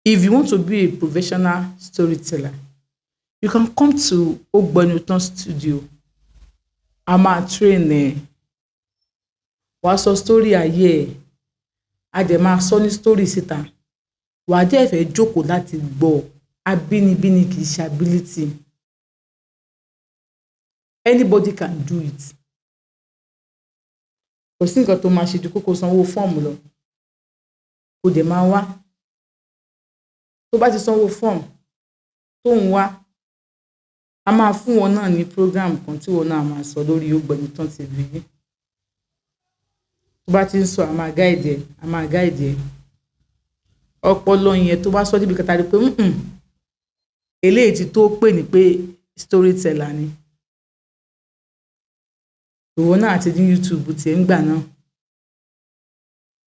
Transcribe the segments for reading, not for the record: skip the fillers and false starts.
If you want to be a professional storyteller, you can come to Ogbonutan Studio. A máa train ẹ, wàá sọ story ayé ẹ, a dẹ̀ máa sọ ní story síta. Wàá dẹ̀ fẹ́ jókòó láti gbọ́. Abínibíni kì í ṣe ability. Anybody can do it. Kò sí nǹkan tó máa ṣe ju kókó sanwó fọ́ọ̀mù lọ. Kò dẹ̀ máa wá. Tó bá ti sanwó fọ́ọ̀mù tó ń wá, a máa fún wọn náà ní program kan tí wọn náà máa sọ lórí Ogbonutan TV yìí. Tó bá ti ń sọ, a máa guide ẹ. Ọpọlọ yẹn tó bá sọ débi kẹta rí pé eléyìí ti tó pè ní pé storyteller ni. Ìwọ náà ti ní YouTube tí ń gbà náà.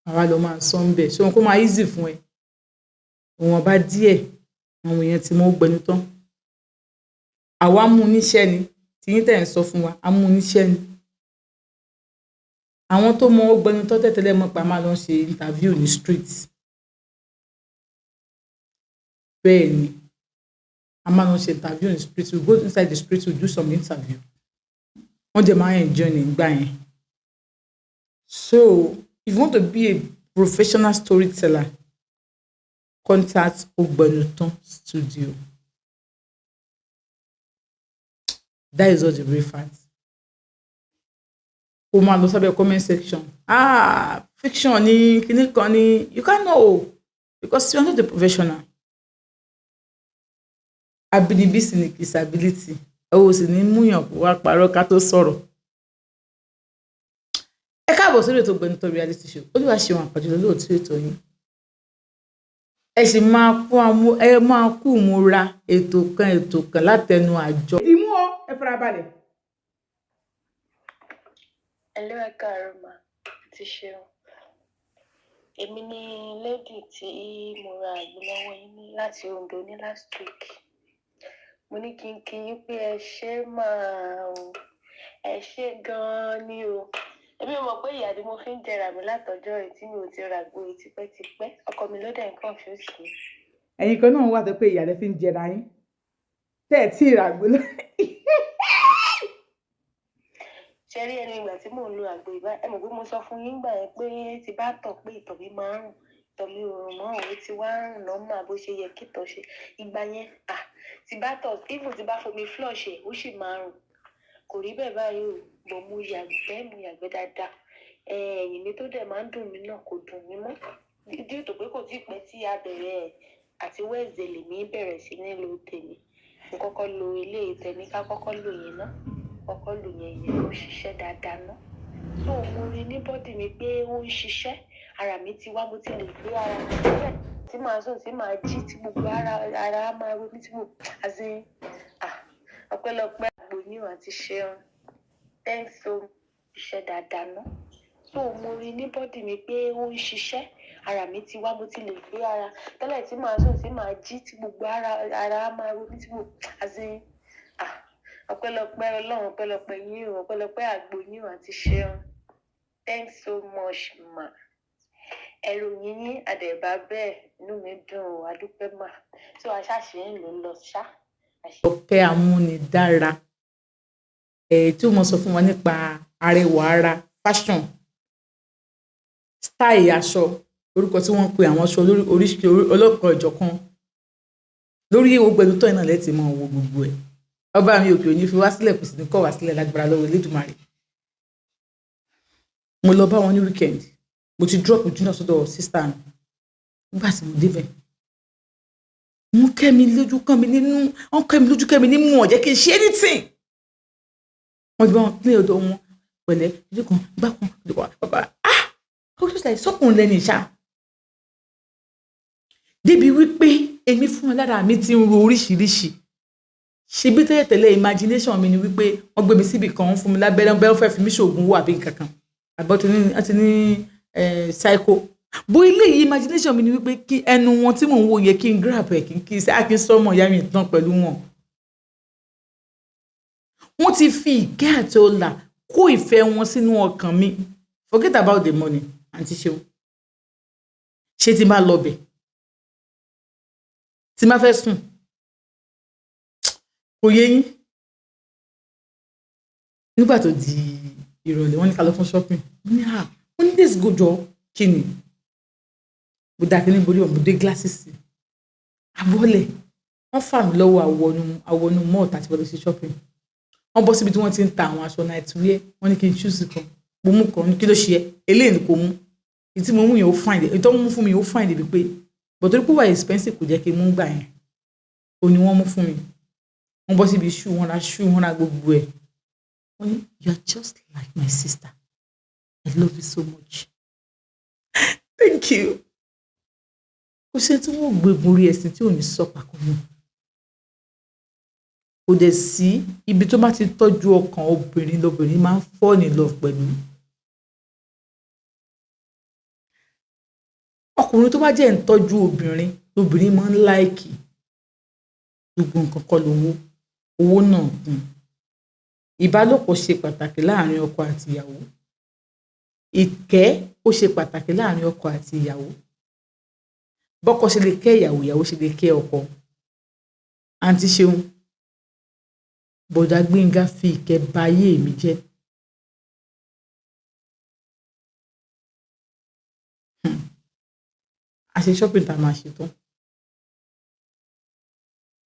Àwa lọ máa sọ ń bẹ̀. Ṣé wọn kó máa easy fún ẹ? Òun bá díẹ̀ àwọn èèyàn ti mọ Ogbonutan. Àwa mú níṣẹ́ ni. Tí yín tẹ̀ ń sọ fún wa, a mú níṣẹ́ ni. Àwọn tó mọ Ogbonutan tẹ́tẹ́lẹ̀ mọ̀ pé a máa lọ ṣe interview ní street. Bẹ́ẹ̀ ni. A máa lọ ṣe interview ní street. We go inside the street to do some interview. Wọ́n dẹ̀ máa enjoy nígbà yẹn. So, if you want to be a professional storyteller, contact Ogbonutan Studio. That is all the real fact. O máa lọ sábẹ́ comment section. Fiction ni, kíní kan ni. You can't know because you are not a professional. Abínibí sì ni kì í ṣe ability. O sì ní múyàn wá parọ́ ká tó sọ̀rọ̀. Ẹ káàbọ̀ sórí ètò Ogbonutan reality show. Olúwaṣeun Àpàjùlọ lóòtú ètò yín. Ẹ sì máa kú múra ètò kan látẹnu àjọ. Ìmú ọ, ẹ farabalẹ̀. Hello, ẹ káàárọ̀ mà, ti ṣeun. Èmi ni lady tí mo ra àgbo lọ́wọ́ yín ní láti Ondo ní last week. Mo ní kí n kí yín pé ẹ ṣé máa o, ẹ ṣé gan-an ni o. Èmi mọ̀ pé ìyà ni mo fi ń jẹrà mi látọjọ́ yìí tí mi ò ti ra àgbo yìí tipẹ́tipẹ́. Ọkọ mi ló dẹ̀ ń confuse mi. Ẹ̀yin kan náà wà tó pé ìyà lẹ fi ń jẹrà yín. Tẹ́ ẹ̀ tí ì ra àgbo lọ. Ṣé rí ẹni ìgbà tí mò ń lo àgbo ìbá, ẹ mọ̀ pé mo sọ fún yín gbà yẹn pé tí bá tọ̀ pé ìtọ̀ mi máa ń rùn, ìtọ̀ mi ò rùn mọ́, òun ti wá ń rùn lọ́mọ bó ṣe yẹ kí ìtọ̀ ṣe. Ìgbà yẹn, tí bá tọ̀, even tí bá fomi flush ẹ̀, ó sì máa ń rùn. Kò rí bẹ́ẹ̀ báyìí o, bọ̀ mo yàgbẹ́ dáadáa. Ẹ̀yìn mi tó dẹ̀ máa ń dùn mí náà kò dùn mí mọ́. Dídí ètò pé kò tí ì pẹ́ tí a bẹ̀rẹ̀ àti Wednesday lèmi bẹ̀rẹ̀ sí ní lo tèmi. Mo kọ́kọ́ lo eléyìí tèmi ká kọ́kọ́ lò yẹn náà. Kọ́kọ́ lò yẹn ó ṣiṣẹ́ dáadáa náà. So mo rí ní bọ́dì mi pé ó ń ṣiṣẹ́. Ara mi ti wá, mo ti lè gbé ara mi sílẹ̀. Tí màá sùn, tí màá jí, tí gbogbo ara máa ro mí tí mo ọpẹ́lọpẹ́ àgbo yín àti ṣeun. Thanks so much. Ṣiṣẹ́ dáadáa náà. So mo rí ní bọ́dì mi pé ó ń ṣiṣẹ́. Ara mi ti wá, mo ti lè gbé ara. Tẹ́lẹ̀ tí màá sùn, tí màá jí, tí gbogbo ara máa ro mí tí mo ọpẹ́lọpẹ́ Ọlọ́run, ọpẹ́lọpẹ́ yín o, ọpẹ́lọpẹ́ àgbo yín àti ṣeun. Thanks so much ma. Ẹ̀rù yín àdẹ̀bá bẹ́ẹ̀, inú mi dùn o, adúpẹ́ mà. So aṣáṣe ń lò lọ ṣá. Ọ̀kẹ́ amúnidára. Tí mo sọ fún wọn nípa arẹwà ara, fashion, style aṣọ, orúkọ tí wọ́n pe àwọn aṣọ oríṣiríṣi ọlọ́kan ìjọ̀kan. Lórí Ogbonutan náà lẹ́tì mọ́ wo gbogbo ẹ̀. Ọba mi òkè òní fi wá sílẹ̀, kò sì ní kọ̀ wá sílẹ̀ lágbára lọ́wọ́ Elédùmarè. Mo lọ bá wọn ní weekend. Mo ti drop junior sọ́dọ̀ sister mi. Nígbà tí mo débẹ̀, wọ́n kẹ́ mi lójú, kẹ́ mi nímú, wọ́n jẹ́ kí n ṣe anything. Wọ́n ti bá wọn pín ọ̀dọ̀ wọn pẹ̀lẹ́, ojú kan, gbá kan, bàbá. I was just like, sọ́kùnrin lẹ́nu ìṣá. Débi wípé èmi fún wọn lára mi ti ń ro oríṣiríṣi. Ṣebí tẹ́lẹ̀ imagination mi ni wípé wọ́n gbé mi síbì kan, wọ́n fún mi lábẹ́rẹ́, bẹ́ẹ̀ wọ́n fẹ́ fi mí ṣoògùn owó àbí nǹkan kan. Àbọ̀ tí ní psycho. Bó ilé yìí imagination mi ni wípé kí ẹnu wọn tí mò ń wò yẹ kí n grab ẹ̀ kí n sọ́mọ ìyá mi tán pẹ̀lú wọn. Wọ́n ti fi ìkẹ́ àti ọlà kó ìfẹ́ wọn sínú ọkàn mi. Forget about the money, àǹtí Ṣeun. Ṣé tí n bá lọ bẹ̀? tí má fẹ́ sùn kò yé yín nígbà tó di ìrọ̀lẹ́ wọ́n ní ká lọ fún shopping wọ́n ní days go jọ kí ni mo dá kíní borí ọ̀mọdé glasses abọ́lẹ̀ wọ́n fà mí lọ́wọ́ àwọnú mall tàti bọ́ lọ sí shopping wọ́n bọ́ síbi tí wọ́n ti ń ta àwọn aṣọ night wear wọ́n ní kí n choose kan mo mú kan ní kí ló ṣe ẹ́ eléyìí ni kò mú ìtí mo mú yẹn ó fine ìtọ́ mú fún mi ó fine débi pé but torí pé wà expensive kò jẹ́ kí n mú gbà yẹn ó ní wọ́n mú fún mi wọ́n bọ́ síbi shoe wọ́n ra gbogbo ẹ̀ wọ́n ní you are just like my sister I love you so much thank you kò ṣe tí wọ́n gbé borí ẹ̀sìn tí ò ní sọ pàkó náà kò dẹ̀ sí ibi tó bá ti tọ́jú ọkàn obìnrin lobìnrin máa ń fall in love pẹ̀lú ọkùnrin tó bá jẹ́ ń tọ́jú obìnrin lobìnrin máa ń láìkì gbogbo nǹkan kọ́ lówó owó náà kún ìbálòpọ̀ ṣe pàtàkì láàrin ọkọ àti ìyàwó ìkẹ́ ó ṣe pàtàkì láàrin ọkọ àti ìyàwó bọ́kọ ṣe lè kẹ́ ìyàwó ìyàwó ṣe lè kẹ́ ọkọ àǹtí Ṣeun bọ̀dá Gbénga fi ìkẹ́ ba ayé mi jẹ́ a ṣe shopping tá a máa ṣe tán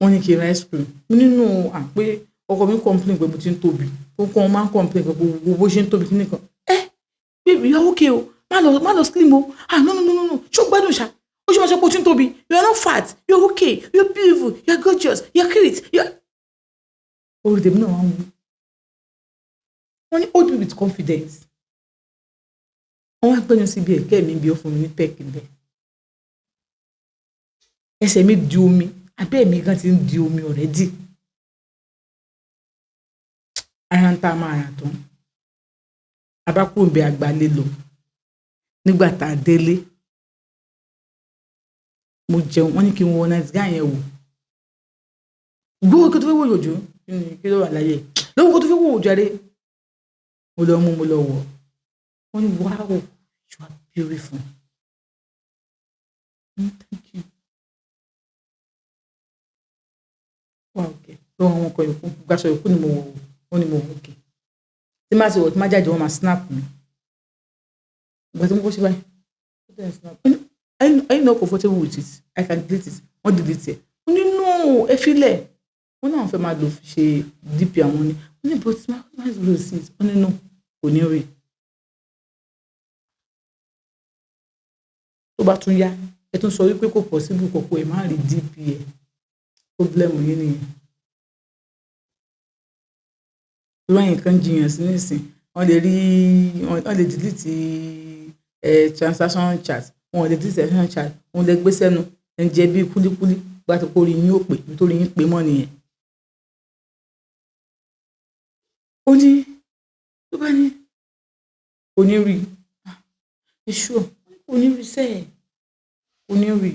wọ́n ní kí n ra ice cream nínú àpé ọkọ mi complain pé mo ti ń tóbi kókó wọn máa ń complain pé gbogbo bó ṣe ń tóbi kí nìkan baby you are okay o má lọ slim o no ṣó gbádùn ṣá ó ṣe máa ṣe pé o ti ń tóbi you are not fat you are okay you are beautiful you are gorgeous you are cute orí tèmi náà wọ́n ní hold me with confidence wọ́n wá gbẹ́yìn síbi ẹ̀kẹ́ mi bí ó fún mi ní pẹ́ẹ̀kì bẹ́ẹ̀ ẹsẹ̀ mi di omi abẹ́ mi gan ti ń di omi already ara ń tá a máa rà tán abákùnbẹ àgbálẹ̀ lọ nígbà tá a délé mo jẹun wọ́n ní kí n wọ night gown yẹn wò gbówó kí tó fẹ́ wò yòjú kí ló wà láyé lówó kí tó fẹ́ wò yòjú àrẹ mo lọ mú mo lọ wọ̀ wọ́n ní wow you are beautiful thank you wow okay lọ́wọ́ àwọn ọkọ̀ yòókù gbàṣọ yòókù ni mo wọ̀ wọ́n ní mo wọ̀ okay tí máa ṣe wọ̀ tí máa jáde wọ́n máa snap mi ìgbà tí mo kọ́ ṣe báyìí are you not comfortable with it I can delete it wọ́n delete ẹ̀ wọ́n ní no ẹ filẹ̀ wọ́n náà fẹ́ máa lò ṣe dp àwọn ni wọ́n ní but máa lò sí it wọ́n ní no kò ní rí tó bá tún yá ẹ tún sọ wípé kò possible kọ̀ọ̀kọ̀ ẹ̀ máa rí dp ẹ̀ problem yín nìyẹn lọ́yìn kan jiyàn sí nísìn wọ́n lè delete transaction chart wọ́n lè delete transaction chart wọ́n lè gbé sẹ́nu ẹ̀ ń jẹ bí kúlíkúlí gbàtí kò rí yín ó pè nítorí yín pé mọ́ nìyẹn ó ní tó bá ní kò ní rí iṣu kò ní rí sẹ́ẹ̀ kò ní rí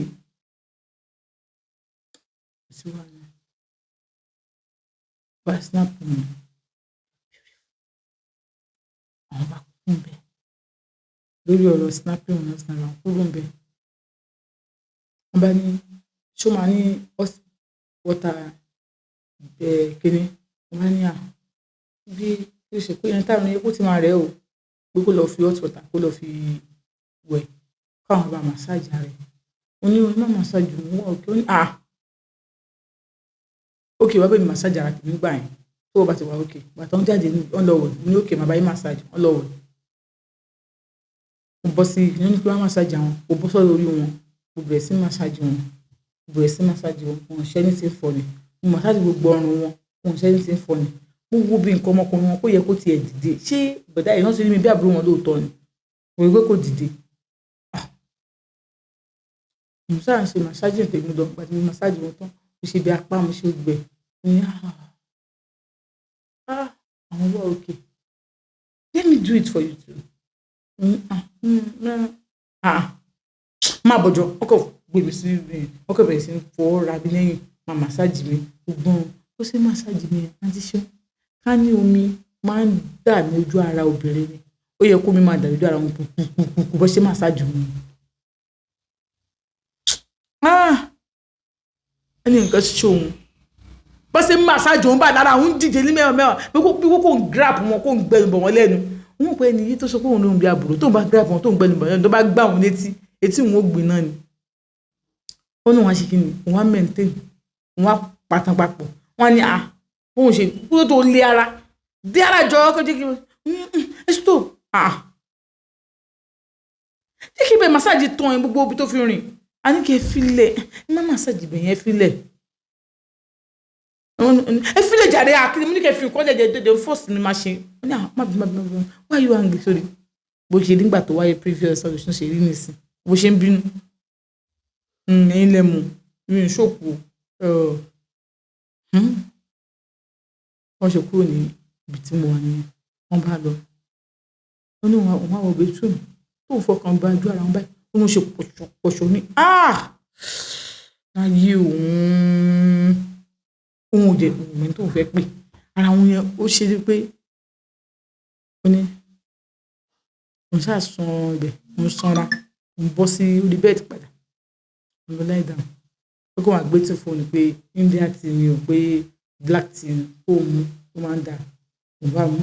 bá snap mi àwọn bá kún bẹ lórí ọ̀rọ̀ snapping wọn snap àwọn kúrò bẹ wọn bá ní ṣó máa ní water kíní wọn bá ní bí ó ṣe pé ẹni táwọn epo ti máa rẹ̀ o pé kó lọ fi hot water kó lọ fi wẹ̀ káwọn bá massage rẹ̀ wọn ní wọn má massage wọn wọ òkè ó ní ókè wá bẹ́ẹ̀ ni massage ara tèmi gbà yẹn tó o bá ti wá ókè bàtà ń jáde wọn lọ wẹ̀ ní ókè má bá yín massage wọn lọ wẹ̀ mo bọ́ sí ní ní pé wọ́n massage àwọn kò bọ́ sọ́dọ̀ orí wọn mo bẹ̀rẹ̀ sí massage wọn wọn ṣẹ́ ní ti ń fọ́ ni mo massage gbogbo ọrùn wọn ṣẹ́ ní ti ń fọ́ ni mo wo bí nǹkan ọmọkùnrin wọn kó yẹ kó tiẹ̀ dìde ṣé bọ̀dá yìí wọ́n ti rí mi bí àbúrò wọn lóòótọ́ ni mo rí pé kò dìde mo sáà ń ṣe massage tèmi lọ gbàtí mo massage wọn tán mo ṣe bí apá mo ṣe gbẹ ní àwọn wá òkè let me do it for you too má bọ̀jọ̀ ọkọ̀ gbèbí sí ọkọ̀ bẹ̀rẹ̀ sí fọwọ́ ra bí lẹ́yìn máa massage mi gbọ́n ó ṣe massage mi àti ṣe ká ní omi máa ń dà ní ojú ara obìnrin ni ó yẹ kó mi máa dà lójú ara wọn pùpùpùpù bó ṣe massage mi ẹni nǹkan ṣe òun bó ṣe ń massage òun bá lára òun díje ní mẹ́wàá bí kò ń grab wọn kò ń gbẹnu bọ̀ wọ́n lẹ́nu wọn pé ẹni yìí tó sọ pé òun ló ń bí àbúrò tó ń bá grab wọn tó ń gbẹnu bọ̀ lẹ́nu tó bá gbá wọn létí etí òun ó gbin náà ni ó ní wọn á ṣe kí ni òun á maintain òun á pàtàn papọ̀ wọn á ní bóun ṣe kúrò tó lé ara dé ara jọ ọkọ jẹ́ kí ẹ stop jẹ́ kí bẹ́ẹ̀ massage tán ẹ gbogbo ibi tó fi rìn a ní kí ẹ filẹ̀ ẹ má massage bẹ̀ yẹn filẹ̀ ẹ filẹ̀ jàre àkìlẹ̀ mo ní kí ẹ fi nǹkan jẹjẹ first ni máa ṣe ó ní má bí why you angry sorry bó ṣe nígbà tó wáyé previous solution ṣe rí nìsín bó ṣe ń bínú ẹ̀yin lẹ́mu mi ò ṣòkò wọ́n ṣe kúrò ní ibi tí mo wà nìyẹn wọ́n bá lọ wọ́n ní wọn àwọn ọbẹ̀ tó mi tó fọkàn bá ju ara wọn báyìí wọ́n ṣe pọ̀ṣọ̀ ní láyé òun ò jẹ òun tó fẹ́ pè ara wọn yẹn ó ṣe é pé ó ní mo ṣáà san ibẹ̀ mo sanra mo bọ́ sí orí bẹ́ẹ̀dì padà mo lọ láì dáhùn ó kọ́ wá gbé tí fóònù pé India tea ni o pé black tea kó mu ó máa ń dà mo bá mú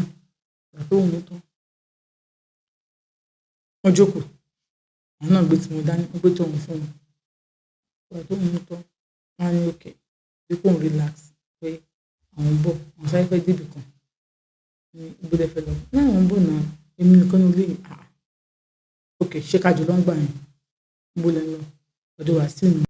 ìgbà tó mú tán wọ́n jókòó àwọn náà gbé tí mo dání wọ́n gbé tí òun fún mi ìgbà tó mú tán wọ́n á ní òkè bí kò ń relax pé àwọn bọ̀ àwọn sáré fẹ́ débì kan ní ìgbélé fẹ́ lọ ní àwọn bọ̀ náà èmi nìkan ní ilé yìí òkè ṣé kájọ ló ń gbà yẹn ń bó lẹ́nu ọ̀dọ̀ wá sí mi.